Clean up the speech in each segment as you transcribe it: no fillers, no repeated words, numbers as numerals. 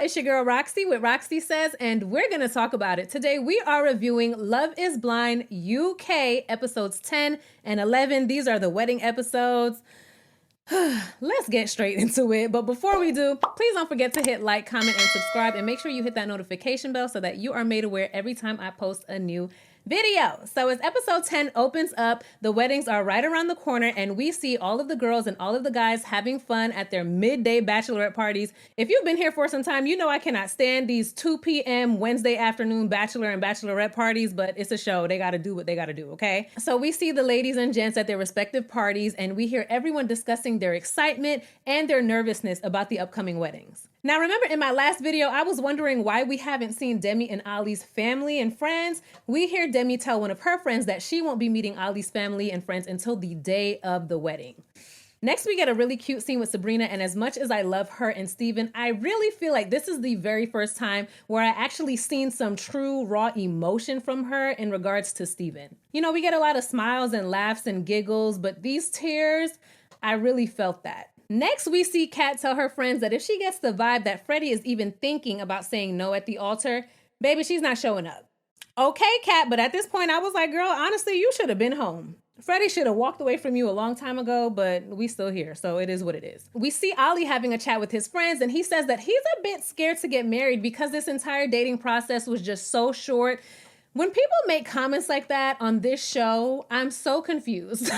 it's your girl Roxy with Roxy Says, and we're gonna talk about it. Today we are reviewing Love is Blind UK episodes 10 and 11. These are the wedding episodes. Let's get straight into it. But before we do, please don't forget to hit like, comment, and subscribe, and make sure you hit that notification bell so that you are made aware every time I post a new video. So as episode 10 opens up, the weddings are right around the corner and we see all of the girls and all of the guys having fun at their midday bachelorette parties. If you've been here for some time, you know I cannot stand these 2 p.m. Wednesday afternoon bachelor and bachelorette parties, but it's a show. They got to do what they got to do, okay? So we see the ladies and gents at their respective parties and we hear everyone discussing their excitement and their nervousness about the upcoming weddings. Now, remember in my last video, I was wondering why we haven't seen Demi and Ali's family and friends. We hear Demi tell one of her friends that she won't be meeting Ali's family and friends until the day of the wedding. Next, we get a really cute scene with Sabrina, and as much as I love her and Steven, I really feel like this is the very first time where I actually seen some true raw emotion from her in regards to Steven. You know, we get a lot of smiles and laughs and giggles, but these tears, I really felt that. Next, we see Kat tell her friends that if she gets the vibe that Freddie is even thinking about saying no at the altar, baby, she's not showing up. Okay, Kat, but at this point, I was like, girl, honestly, you should have been home. Freddie should have walked away from you a long time ago, but we still here, so it is what it is. We see Ali having a chat with his friends, and he says that he's a bit scared to get married because this entire dating process was just so short. When people make comments like that on this show, I'm so confused.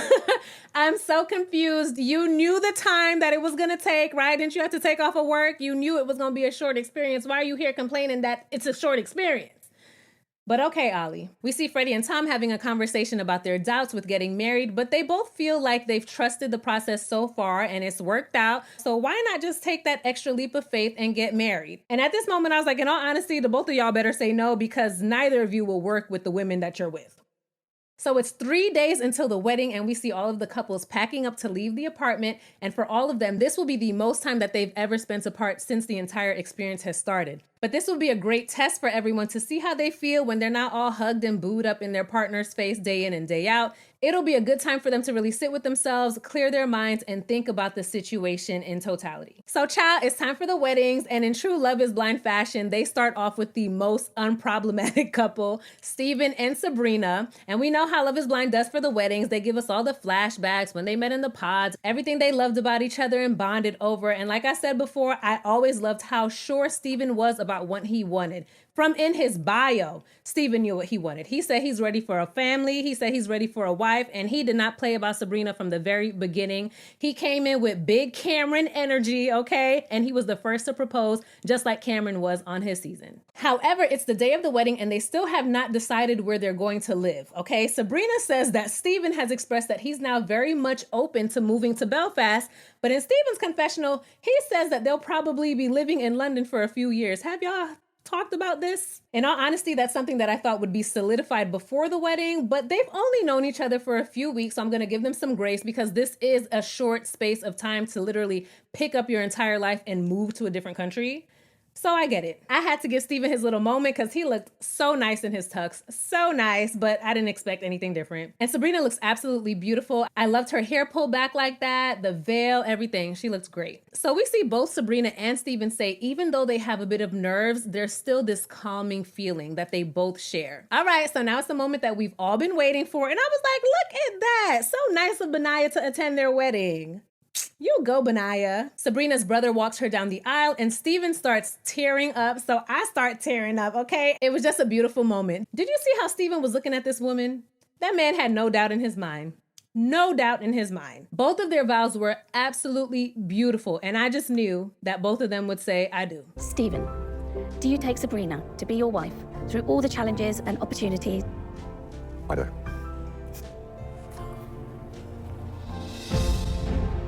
I'm so confused. You knew the time that it was gonna take, right? Didn't you have to take off of work? You knew it was gonna be a short experience. Why are you here complaining that it's a short experience? But okay, Ali. We see Freddie and Tom having a conversation about their doubts with getting married, but they both feel like they've trusted the process so far and it's worked out. So why not just take that extra leap of faith and get married? And at this moment, I was like, in all honesty, the both of y'all better say no because neither of you will work with the women that you're with. So it's 3 days until the wedding and we see all of the couples packing up to leave the apartment. And for all of them, this will be the most time that they've ever spent apart since the entire experience has started. But this will be a great test for everyone to see how they feel when they're not all hugged and booed up in their partner's face day in and day out. It'll be a good time for them to really sit with themselves, clear their minds, and think about the situation in totality. So child, it's time for the weddings, and in true Love is Blind fashion, they start off with the most unproblematic couple, Steven and Sabrina. And we know how Love is Blind does for the weddings. They give us all the flashbacks when they met in the pods, everything they loved about each other and bonded over. And like I said before, I always loved how sure Steven was about what he wanted. From in his bio, Steven knew what he wanted. He said he's ready for a family. He said he's ready for a wife, and he did not play about Sabrina from the very beginning. He came in with big Cameron energy, okay? And he was the first to propose, just like Cameron was on his season. However, it's the day of the wedding, and they still have not decided where they're going to live, okay? Sabrina says that Steven has expressed that he's now very much open to moving to Belfast, but in Steven's confessional, he says that they'll probably be living in London for a few years. Have y'all talked about this? In all honesty, that's something that I thought would be solidified before the wedding, but they've only known each other for a few weeks, so I'm gonna give them some grace because this is a short space of time to literally pick up your entire life and move to a different country. So I get it. I had to give Steven his little moment because he looked so nice in his tux. So nice, but I didn't expect anything different. And Sabrina looks absolutely beautiful. I loved her hair pulled back like that, the veil, everything. She looks great. So we see both Sabrina and Steven say even though they have a bit of nerves, there's still this calming feeling that they both share. All right, so now it's the moment that we've all been waiting for. And I was like, look at that. So nice of Benaya to attend their wedding. You go, Benaya. Sabrina's brother walks her down the aisle and Steven starts tearing up. So I start tearing up, okay? It was just a beautiful moment. Did you see how Steven was looking at this woman? That man had no doubt in his mind. No doubt in his mind. Both of their vows were absolutely beautiful. And I just knew that both of them would say, I do. Steven, do you take Sabrina to be your wife through all the challenges and opportunities? I do.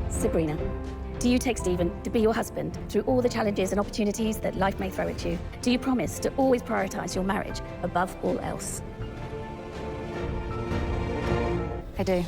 Sabrina, do you take Steven to be your husband through all the challenges and opportunities that life may throw at you? Do you promise to always prioritize your marriage above all else? I do.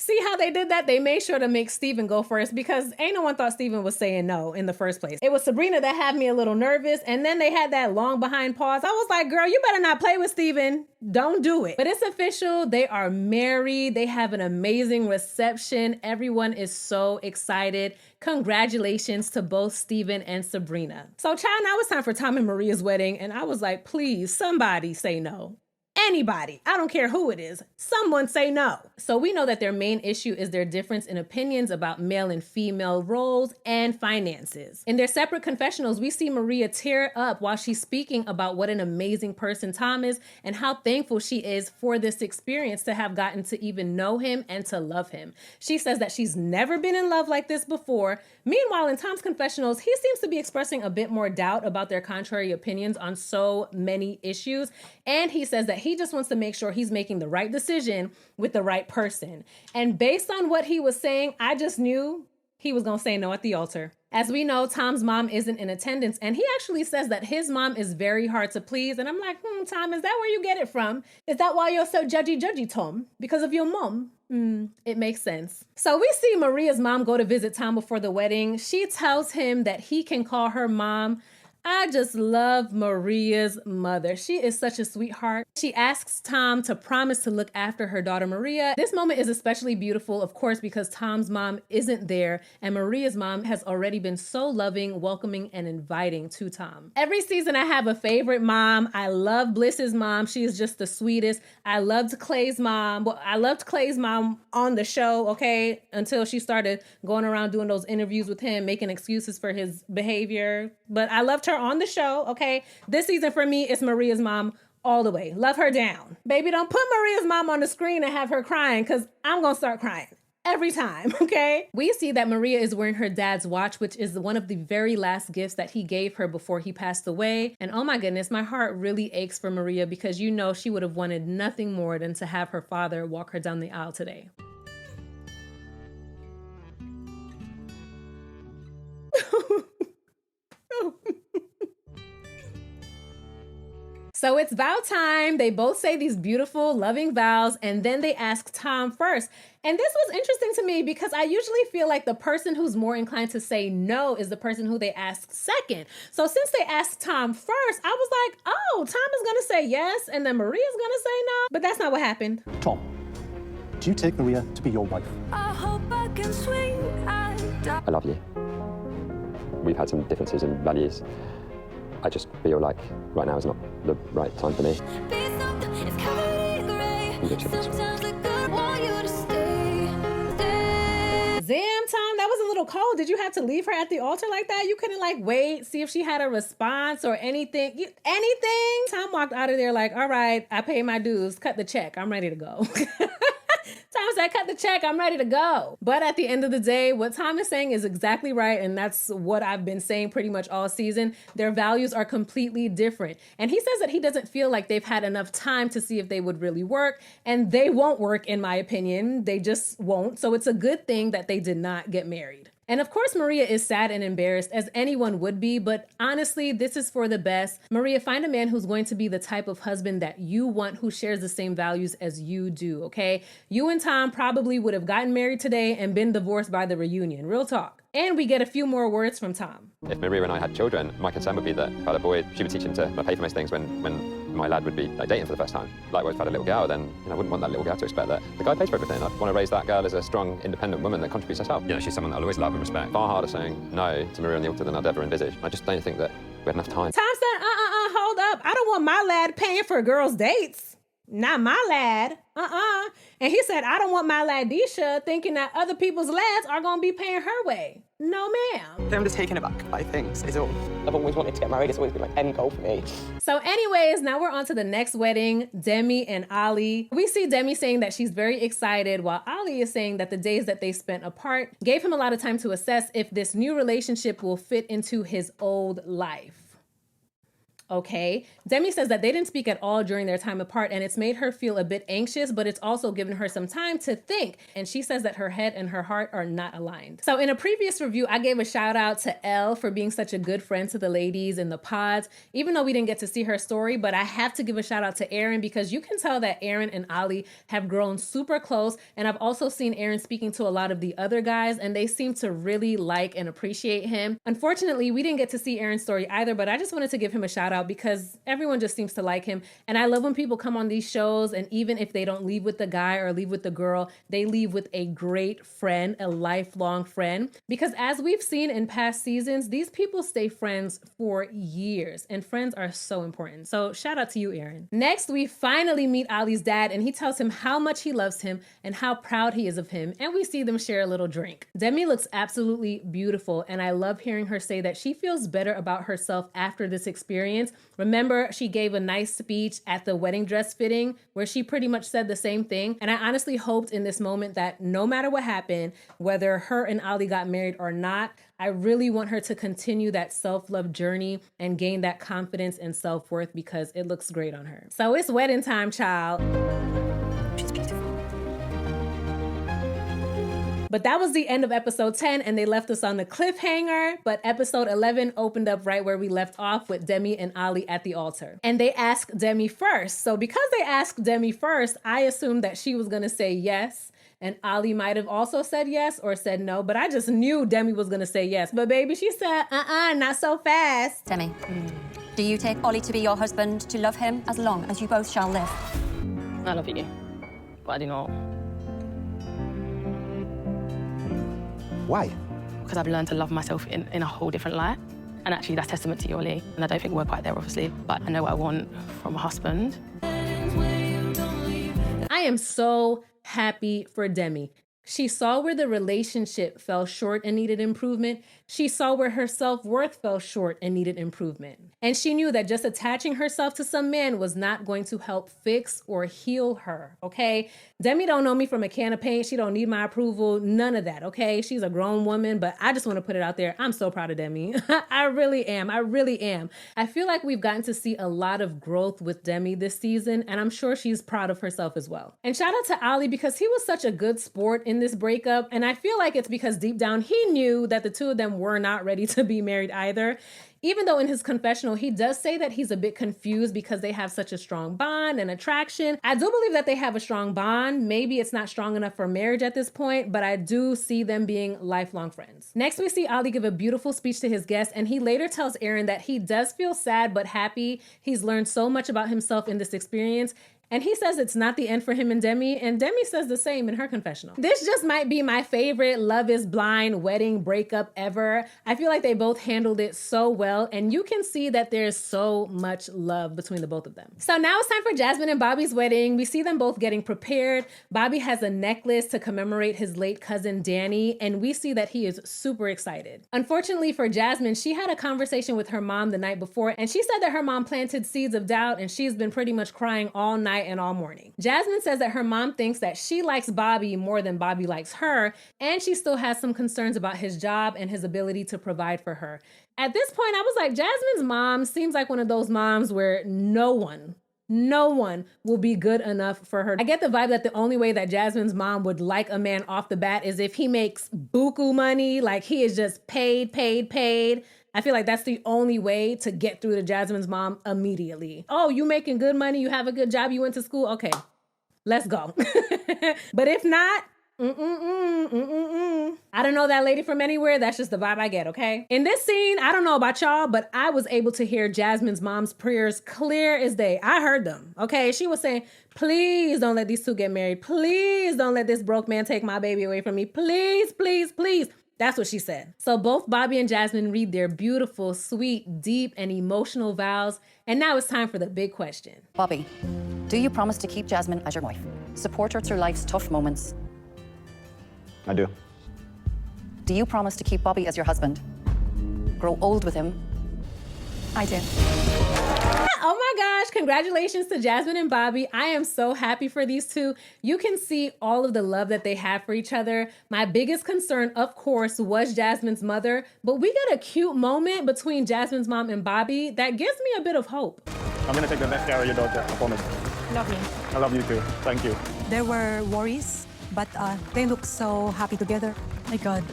See how they did that? They made sure to make Steven go first because ain't no one thought Steven was saying no in the first place. It was Sabrina that had me a little nervous, and then they had that long behind pause. I was like, girl, you better not play with Steven. Don't do it. But it's official. They are married. They have an amazing reception. Everyone is so excited. Congratulations to both Steven and Sabrina. So child, now it's time for Tom and Maria's wedding. And I was like, please, somebody say no. Anybody, I don't care who it is, someone say no. So we know that their main issue is their difference in opinions about male and female roles and finances. In their separate confessionals, we see Maria tear up while she's speaking about what an amazing person Tom is and how thankful she is for this experience to have gotten to even know him and to love him. She says that she's never been in love like this before. Meanwhile, in Tom's confessionals, he seems to be expressing a bit more doubt about their contrary opinions on so many issues. And he says that he just wants to make sure he's making the right decision with the right person. And based on what he was saying, I just knew he was going to say no at the altar. As we know, Tom's mom isn't in attendance, and he actually says that his mom is very hard to please. And I'm like, Tom, is that where you get it from? Is that why you're so judgy, Tom? Because of your mom? It makes sense. So we see Maria's mom go to visit Tom before the wedding. She tells him that he can call her mom. I just love Maria's mother. She is such a sweetheart. She asks Tom to promise to look after her daughter, Maria. This moment is especially beautiful, of course, because Tom's mom isn't there, and Maria's mom has already been so loving, welcoming, and inviting to Tom. Every season I have a favorite mom. I love Bliss's mom. She is just the sweetest. I loved Clay's mom. Well, I loved Clay's mom on the show, okay, until she started going around doing those interviews with him, making excuses for his behavior. But I loved her on the show, okay? This season for me is Maria's mom all the way. Love her down. Baby, don't put Maria's mom on the screen and have her crying because I'm going to start crying every time, okay? We see that Maria is wearing her dad's watch, which is one of the very last gifts that he gave her before he passed away. And oh my goodness, my heart really aches for Maria because you know she would have wanted nothing more than to have her father walk her down the aisle today. So it's vow time. They both say these beautiful, loving vows, and then they ask Tom first. And this was interesting to me because I usually feel like the person who's more inclined to say no is the person who they ask second. So since they asked Tom first, I was like, oh, Tom is gonna say yes, and then Maria's gonna say no. But that's not what happened. Tom, do you take Maria to be your wife? I hope I can swing. I love you. We've had some differences in values. I just feel like right now is not the right time for me. Sometimes the good want you to stay. Damn, Tom, that was a little cold. Did you have to leave her at the altar like that? You couldn't like wait, see if she had a response or anything? Anything? Tom walked out of there like, all right, I paid my dues, cut the check, I'm ready to go. Tom said, cut the check, I'm ready to go. But at the end of the day, what Tom is saying is exactly right. And that's what I've been saying pretty much all season. Their values are completely different. And he says that he doesn't feel like they've had enough time to see if they would really work. And they won't work, in my opinion. They just won't. So it's a good thing that they did not get married. And of course, Maria is sad and embarrassed, as anyone would be, but honestly, this is for the best. Maria, find a man who's going to be the type of husband that you want, who shares the same values as you do, okay? You and Tom probably would have gotten married today and been divorced by the reunion. Real talk. And we get a few more words from Tom. If Maria and I had children, my concern would be that if I had a boy, she would teach him to pay for most things when my lad would be dating for the first time. Likewise, if I had a little girl, then I wouldn't want that little girl to expect that the guy pays for everything. I'd want to raise that girl as a strong, independent woman that contributes herself. She's someone that I'll always love and respect. Far harder saying no to Maria on the altar than I'd ever envisage. I just don't think that we had enough time. Tom said, hold up. I don't want my lad paying for girls' dates. Not my lad. And he said, I don't want my ladisha thinking that other people's lads are going to be paying her way. No, ma'am. I'm just taken aback by things, is all. I've always wanted to get married. It's always been like end goal for me. So anyways, now we're on to the next wedding, Demi and Ali. We see Demi saying that she's very excited, while Ali is saying that the days that they spent apart gave him a lot of time to assess if this new relationship will fit into his old life. okay? Demi says that they didn't speak at all during their time apart, and it's made her feel a bit anxious, but it's also given her some time to think. And she says that her head and her heart are not aligned. So in a previous review, I gave a shout out to Elle for being such a good friend to the ladies in the pods, even though we didn't get to see her story. But I have to give a shout out to Aaron, because you can tell that Aaron and Ali have grown super close. And I've also seen Aaron speaking to a lot of the other guys, and they seem to really like and appreciate him. Unfortunately, we didn't get to see Aaron's story either, but I just wanted to give him a shout out because everyone just seems to like him. And I love when people come on these shows, and even if they don't leave with the guy or leave with the girl, they leave with a great friend, a lifelong friend. Because as we've seen in past seasons, these people stay friends for years, and friends are so important. So shout out to you, Aaron. Next, we finally meet Ali's dad, and he tells him how much he loves him and how proud he is of him, and we see them share a little drink. Demi looks absolutely beautiful, and I love hearing her say that she feels better about herself after this experience. Remember, she gave a nice speech at the wedding dress fitting where she pretty much said the same thing, and I honestly hoped in this moment that no matter what happened, whether her and Ali got married or not, I really want her to continue that self-love journey and gain that confidence and self-worth, because it looks great on her. So it's wedding time, child. She's beautiful. But that was the end of episode 10, and they left us on the cliffhanger. But episode 11 opened up right where we left off, with Demi and Ali at the altar. And they asked Demi first. So because they asked Demi first, I assumed that she was gonna say yes. And Ali might have also said yes or said no, but I just knew Demi was gonna say yes. But baby, she said, not so fast. Demi, do you take Ollie to be your husband, to love him as long as you both shall live? I love you, but I do not. Why? Because I've learned to love myself in a whole different light. And actually, that's testament to you, Ollie. And I don't think we're quite there, obviously, but I know what I want from a husband. I am so happy for Demi. She saw where the relationship fell short and needed improvement. She saw where her self-worth fell short and needed improvement. And she knew that just attaching herself to some man was not going to help fix or heal her, okay? Demi don't know me from a can of paint. She don't need my approval, none of that, okay? She's a grown woman, but I just want to put it out there. I'm so proud of Demi. I really am. I really am. I feel like we've gotten to see a lot of growth with Demi this season, and I'm sure she's proud of herself as well. And shout out to Ali, because he was such a good sport in this breakup, and I feel like it's because deep down he knew that the two of them were not ready to be married either. Even though in his confessional, he does say that he's a bit confused because they have such a strong bond and attraction. I do believe that they have a strong bond. Maybe it's not strong enough for marriage at this point, but I do see them being lifelong friends. Next, we see Ali give a beautiful speech to his guests, and he later tells Aaron that he does feel sad but happy. He's learned so much about himself in this experience. And he says it's not the end for him and Demi says the same in her confessional. This just might be my favorite Love is Blind wedding breakup ever. I feel like they both handled it so well, and you can see that there's so much love between the both of them. So now it's time for Jasmine and Bobby's wedding. We see them both getting prepared. Bobby has a necklace to commemorate his late cousin Danny, and we see that he is super excited. Unfortunately for Jasmine, she had a conversation with her mom the night before, and she said that her mom planted seeds of doubt, and she's been pretty much crying all night and all morning. Jasmine says that her mom thinks that she likes Bobby more than Bobby likes her, and she still has some concerns about his job and his ability to provide for her. At this point, I was like, Jasmine's mom seems like one of those moms where no one will be good enough for her. I get the vibe that the only way that Jasmine's mom would like a man off the bat is if he makes buku money, like he is just paid. I feel like that's the only way to get through to Jasmine's mom immediately. Oh, you making good money, you have a good job, you went to school, okay, let's go. But if not, I don't know that lady from anywhere. That's just the vibe I get, okay? In this scene, I don't know about y'all, but I was able to hear Jasmine's mom's prayers clear as day. I heard them, okay? She was saying, please don't let these two get married. Please don't let this broke man take my baby away from me. Please, please, please. That's what she said. So both Bobby and Jasmine read their beautiful, sweet, deep, and emotional vows. And now it's time for the big question. Bobby, do you promise to keep Jasmine as your wife? Support her through life's tough moments? I do. Do you promise to keep Bobby as your husband? Grow old with him? I do. Oh my gosh, congratulations to Jasmine and Bobby. I am so happy for these two. You can see all of the love that they have for each other. My biggest concern, of course, was Jasmine's mother, but we got a cute moment between Jasmine's mom and Bobby that gives me a bit of hope. I'm gonna take the best care of your daughter, I promise. Love you. I love you too. Thank you. There were worries, but they look so happy together. My God,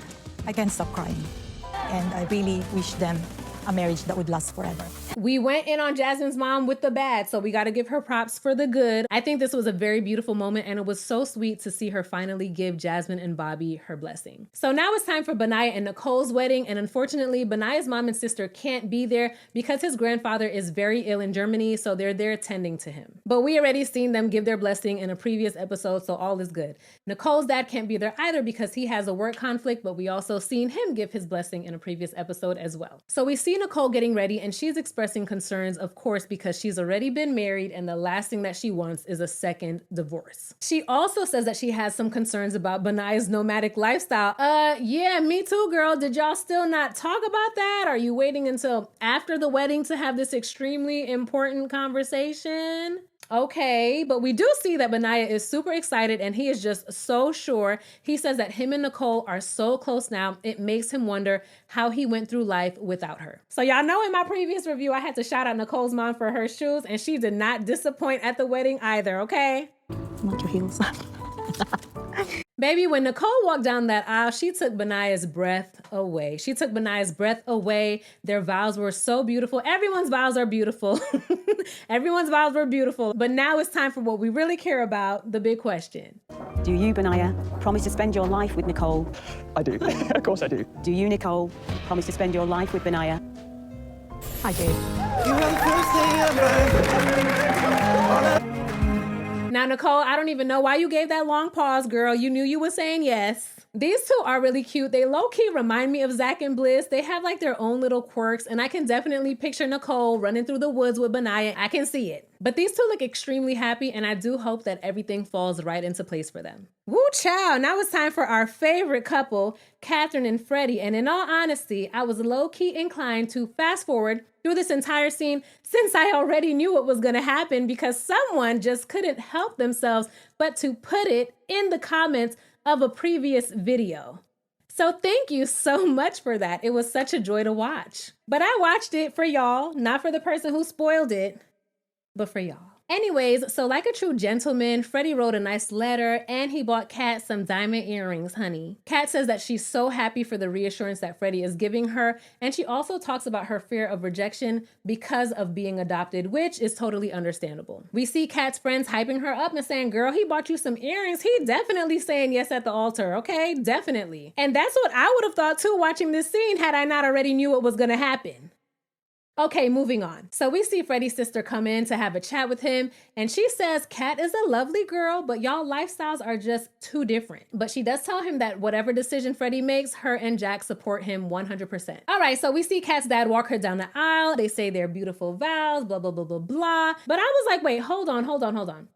I can't stop crying. And I really wish them a marriage that would last forever. We went in on Jasmine's mom with the bad, so we got to give her props for the good. I think this was a very beautiful moment, and it was so sweet to see her finally give Jasmine and Bobby her blessing. So now it's time for Benaiah and Nicole's wedding, and unfortunately, Benaiah's mom and sister can't be there because his grandfather is very ill in Germany, so they're there tending to him. But we already seen them give their blessing in a previous episode, so all is good. Nicole's dad can't be there either because he has a work conflict, but we also seen him give his blessing in a previous episode as well. So we see Nicole getting ready, and she's expressing concerns, of course, because she's already been married and the last thing that she wants is a second divorce. She also says that she has some concerns about Benaiah's nomadic lifestyle. Yeah, me too, girl. Did y'all still not talk about that? Are you waiting until after the wedding to have this extremely important conversation? Okay, but we do see that Benaiah is super excited and he is just so sure. He says that him and Nicole are so close now, it makes him wonder how he went through life without her. So y'all know in my previous review, I had to shout out Nicole's mom for her shoes, and she did not disappoint at the wedding either, okay? Not your heels. Baby, when Nicole walked down that aisle, she took Benaiah's breath away. She took Benaiah's breath away. Their vows were so beautiful. Everyone's vows are beautiful. Everyone's vows were beautiful. But now it's time for what we really care about, the big question. Do you, Benaiah, promise to spend your life with Nicole? I do. Of course I do. Do you, Nicole, promise to spend your life with Benaiah? I did. Now, Nicole, I don't even know why you gave that long pause, girl. You knew you were saying yes. These two are really cute. They low-key remind me of Zach and Bliss. They have like their own little quirks, and I can definitely picture Nicole running through the woods with Benaiah. I can see it. But these two look extremely happy, and I do hope that everything falls right into place for them. Woo chow! Now it's time for our favorite couple, Catherine and Freddie. And in all honesty, I was low-key inclined to fast forward through this entire scene since I already knew what was gonna happen, because someone just couldn't help themselves but to put it in the comments of a previous video. So thank you so much for that. It was such a joy to watch. But I watched it for y'all, not for the person who spoiled it, but for y'all. Anyways, so like a true gentleman, Freddie wrote a nice letter and he bought Kat some diamond earrings, honey. Kat says that she's so happy for the reassurance that Freddie is giving her, and she also talks about her fear of rejection because of being adopted, which is totally understandable. We see Kat's friends hyping her up and saying, girl, he bought you some earrings. He definitely saying yes at the altar, okay? Definitely. And that's what I would have thought too watching this scene had I not already knew what was gonna happen. Okay, moving on. So we see Freddie's sister come in to have a chat with him, and she says Kat is a lovely girl, but y'all lifestyles are just too different. But she does tell him that whatever decision Freddie makes, her and Jack support him 100%. All right, so we see Kat's dad walk her down the aisle. They say their beautiful vows, blah, blah, blah, blah, blah. But I was like, wait, hold on.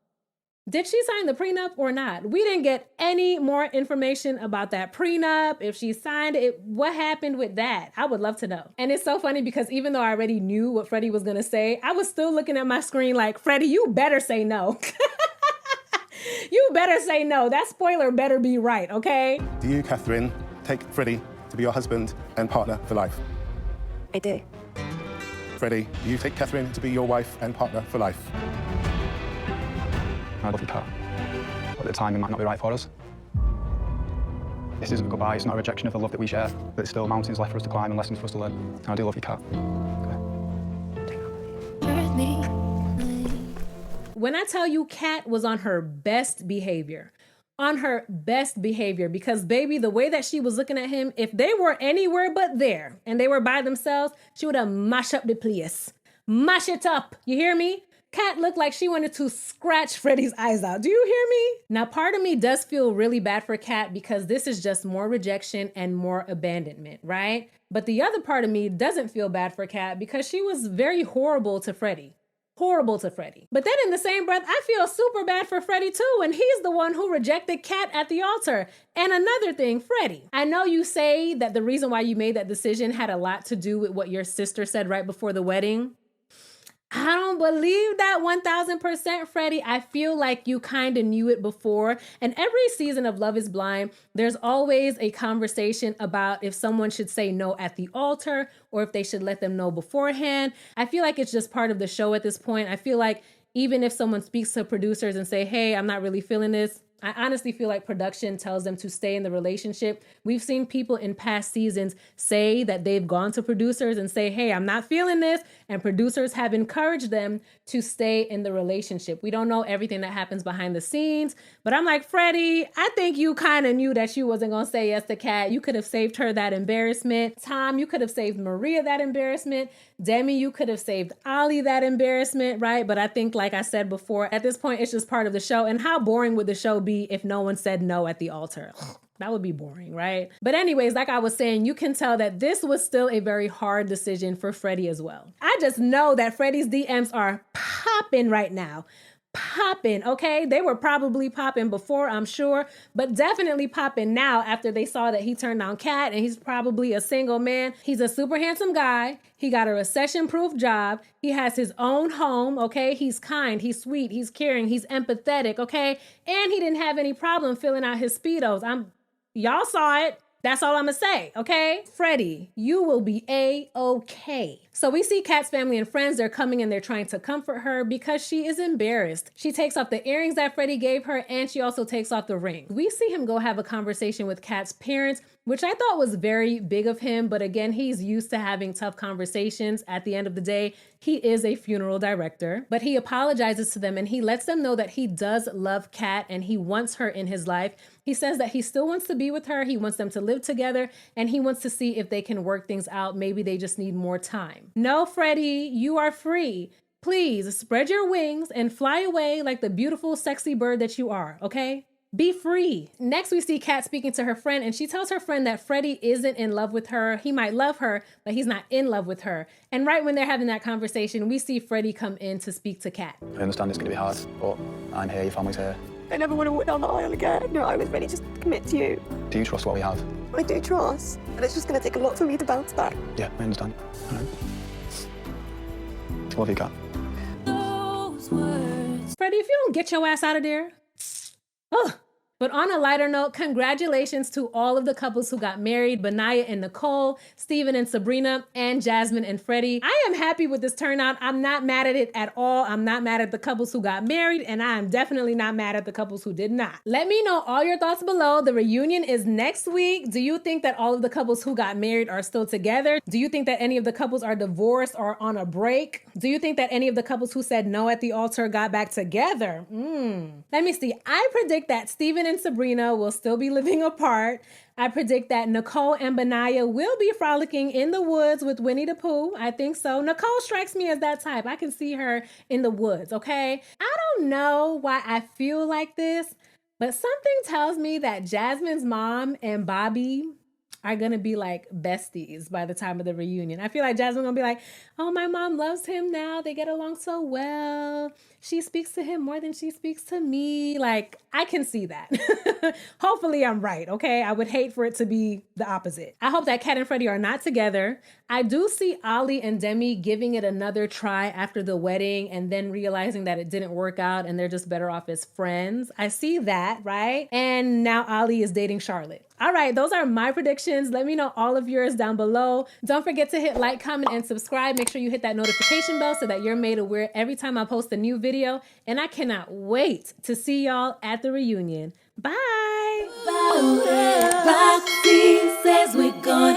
Did she sign the prenup or not? We didn't get any more information about that prenup. If she signed it, what happened with that? I would love to know. And it's so funny because even though I already knew what Freddie was gonna say, I was still looking at my screen like, Freddie, you better say no. You better say no. That spoiler better be right, okay? Do you, Catherine, take Freddie to be your husband and partner for life? I do. Freddie, do you take Catherine to be your wife and partner for life? I love you, Kat. But at the time, it might not be right for us. This isn't a goodbye, it's not a rejection of the love that we share, but there's still mountains left for us to climb and lessons for us to learn. And I do love you, Kat. When I tell you Kat was on her best behavior, because baby, the way that she was looking at him, if they were anywhere but there and they were by themselves, she would have mashed up the place. Mash it up, you hear me? Kat looked like she wanted to scratch Freddie's eyes out. Do you hear me? Now, part of me does feel really bad for Kat because this is just more rejection and more abandonment, right? But the other part of me doesn't feel bad for Kat because she was very horrible to Freddie. But then in the same breath, I feel super bad for Freddie too, and he's the one who rejected Kat at the altar. And another thing, Freddie, I know you say that the reason why you made that decision had a lot to do with what your sister said right before the wedding. I don't believe that 1000%, Freddie. I feel like you kind of knew it before. And every season of Love is Blind, there's always a conversation about if someone should say no at the altar or if they should let them know beforehand. I feel like it's just part of the show at this point. I feel like even if someone speaks to producers and say, hey, I'm not really feeling this, I honestly feel like production tells them to stay in the relationship. We've seen people in past seasons say that they've gone to producers and say, hey, I'm not feeling this. And producers have encouraged them to stay in the relationship. We don't know everything that happens behind the scenes, but I'm like, Freddie, I think you kind of knew that you wasn't going to say yes to Kat. You could have saved her that embarrassment. Tom, you could have saved Maria that embarrassment. Demi, you could have saved Ali that embarrassment, right? But I think, like I said before, at this point, it's just part of the show. And how boring would the show be if no one said no at the altar? That would be boring, right? But anyways, like I was saying, you can tell that this was still a very hard decision for Freddie as well. I just know that Freddie's DMs are popping right now. Popping, okay? They were probably popping before, I'm sure, but definitely popping now after they saw that he turned down Kat and he's probably a single man. He's a super handsome guy. He got a recession-proof job. He has his own home, okay? He's kind, he's sweet, he's caring, he's empathetic, okay? And he didn't have any problem filling out his Speedos. Y'all saw it. That's all I'm gonna say, okay? Freddie, you will be A-okay. So we see Kat's family and friends. They're coming and they're trying to comfort her because she is embarrassed. She takes off the earrings that Freddie gave her and she also takes off the ring. We see him go have a conversation with Kat's parents, which I thought was very big of him. But again, he's used to having tough conversations. At the end of the day, he is a funeral director, but he apologizes to them and he lets them know that he does love Kat and he wants her in his life. He says that he still wants to be with her. He wants them to live together and he wants to see if they can work things out. Maybe they just need more time. No, Freddie, you are free. Please spread your wings and fly away like the beautiful, sexy bird that you are, okay? Be free. Next, we see Kat speaking to her friend and she tells her friend that Freddie isn't in love with her. He might love her, but he's not in love with her. And right when they're having that conversation, we see Freddie come in to speak to Kat. I understand it's going to be hard, but I'm here, your family's here. I never want to walk down the aisle again. No, I was ready just to commit to you. Do you trust what we have? I do trust, but it's just going to take a lot for me to bounce back. Yeah, I understand. All right. Love you, Kat. Freddie, if you don't get your ass out of there. Ugh. But on a lighter note, congratulations to all of the couples who got married, Benaya and Nicole, Steven and Sabrina, and Jasmine and Freddie. I am happy with this turnout. I'm not mad at it at all. I'm not mad at the couples who got married, and I am definitely not mad at the couples who did not. Let me know all your thoughts below. The reunion is next week. Do you think that all of the couples who got married are still together? Do you think that any of the couples are divorced or on a break? Do you think that any of the couples who said no at the altar got back together? Let me see. I predict that Steven and Sabrina will still be living apart. I predict that Nicole and Benaya will be frolicking in the woods with Winnie the Pooh. I think so. Nicole strikes me as that type. I can see her in the woods, okay? I don't know why I feel like this, but something tells me that Jasmine's mom and Bobby are gonna be like besties by the time of the reunion. I feel like Jasmine's gonna be like, oh, my mom loves him now. They get along so well. She speaks to him more than she speaks to me. Like, I can see that. Hopefully I'm right, okay? I would hate for it to be the opposite. I hope that Kat and Freddie are not together. I do see Ali and Demi giving it another try after the wedding and then realizing that it didn't work out and they're just better off as friends. I see that, right? And now Ali is dating Charlotte. All right, those are my predictions. Let me know all of yours down below. Don't forget to hit like, comment, and subscribe. Make sure you hit that notification bell so that you're made aware every time I post a new video. And I cannot wait to see y'all at the reunion. Bye. Roxy says we're gonna